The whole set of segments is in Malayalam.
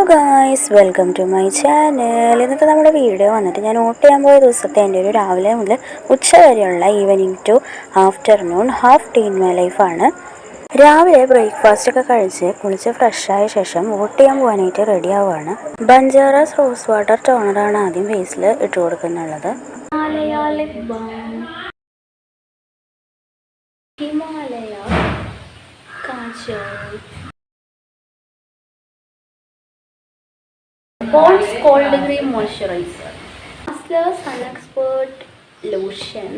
Guys, welcome to my channel. ഇന്നത്തെ നമ്മുടെ വീഡിയോ വന്നിട്ട് ഞാൻ നോട്ട് ചെയ്യാൻ പോയ ദിവസത്തെ എൻ്റെ ഒരു രാവിലെ മുതൽ ഉച്ച വരെയുള്ള evening to afternoon half day in my ലൈഫാണ്. രാവിലെ ബ്രേക്ക്ഫാസ്റ്റ് ഒക്കെ കഴിച്ച് കുളിച്ച് ഫ്രഷായ ശേഷം വോട്ട് ചെയ്യാൻ പോകാനായിട്ട് റെഡി ആവുകയാണ്. ബഞ്ചാറാസ് റോസ് വാട്ടർ ടോണറാണ് ആദ്യം ഫേസിൽ ഇട്ട് കൊടുക്കുന്നുള്ളത്. Himalaya kajal, Pond's Cold Cream Moisturizer, Hustler Sun Expert Lotion,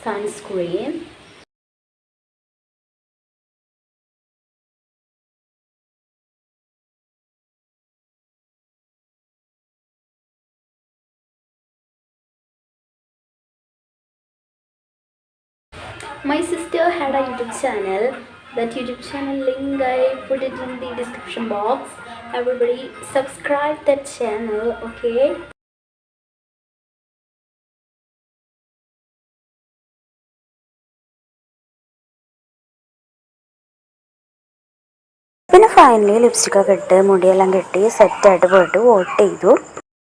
Sunscreen, my sister had a YouTube channel. That YouTube channel link I put it in the description box. Everybody subscribe that channel, okay? പിന്നെ ഫൈനലി ലിപ്സ്റ്റിക്കൊക്കെ ഇട്ട് മുടിയെല്ലാം കെട്ടി സെറ്റായിട്ട് പോയിട്ട് വോട്ട് ചെയ്തു.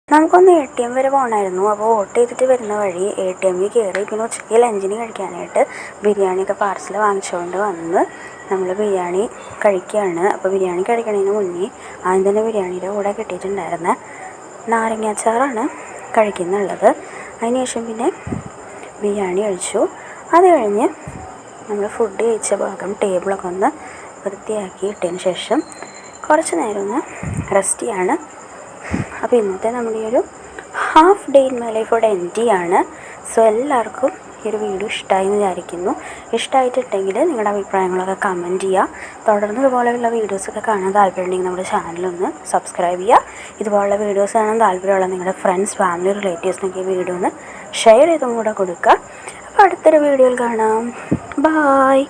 നമുക്കൊന്ന് ATM വരെ പോകണമായിരുന്നു. അപ്പോൾ വോട്ട് ചെയ്തിട്ട് വരുന്ന വഴി ATM കയറി. പിന്നെ ഉച്ചയ്ക്ക് ലഞ്ചിന് കഴിക്കാനായിട്ട് ബിരിയാണിയൊക്കെ പാർസൽ വാങ്ങിച്ചുകൊണ്ട് വന്ന് നമ്മൾ ബിരിയാണി കഴിക്കുകയാണ്. അപ്പോൾ ബിരിയാണി കഴിക്കണതിന് മുന്നേ ആദ്യം തന്നെ ബിരിയാണിയുടെ കൂടെ കിട്ടിയിട്ടുണ്ടായിരുന്ന നാരങ്ങാച്ചാറാണ് കഴിക്കുന്നുള്ളത്. അതിനുശേഷം പിന്നെ ബിരിയാണി കഴിച്ചു. അത് കഴിഞ്ഞ് നമ്മൾ ഫുഡ് കഴിച്ച ഭാഗം ടേബിളൊക്കെ ഒന്ന് വൃത്തിയാക്കി ഇട്ടതിന് ശേഷം കുറച്ച് നേരം ഒന്ന് റെസ്റ്റ് ചെയ്യാണ്. അപ്പോൾ ഇന്നത്തെ നമ്മുടെ ഈ ഒരു ഹാഫ് ഡേ ഇൻ മൈ ലൈഫോടെ എൻഡ് ചെയ്യാണ്. സോ എല്ലാവർക്കും ഈ ഒരു വീഡിയോ ഇഷ്ടമായി എന്ന് വിചാരിക്കുന്നു. ഇഷ്ടമായിട്ടുണ്ടെങ്കിൽ നിങ്ങളുടെ അഭിപ്രായങ്ങളൊക്കെ കമൻറ്റ് ചെയ്യുക. തുടർന്ന് ഇതുപോലെയുള്ള വീഡിയോസൊക്കെ കാണാൻ താല്പര്യമുണ്ടെങ്കിൽ നമ്മുടെ ചാനലൊന്ന് സബ്സ്ക്രൈബ് ചെയ്യുക. ഇതുപോലുള്ള വീഡിയോസ് കാണാൻ താല്പര്യമുള്ള നിങ്ങളുടെ ഫ്രണ്ട്സ്, ഫാമിലി, റിലേറ്റീവ്സിനൊക്കെ ഈ വീഡിയോ ഒന്ന് ഷെയർ ചെയ്തും കൂടെ കൊടുക്കുക. അപ്പോൾ അടുത്തൊരു വീഡിയോയിൽ കാണാം. ബായ്.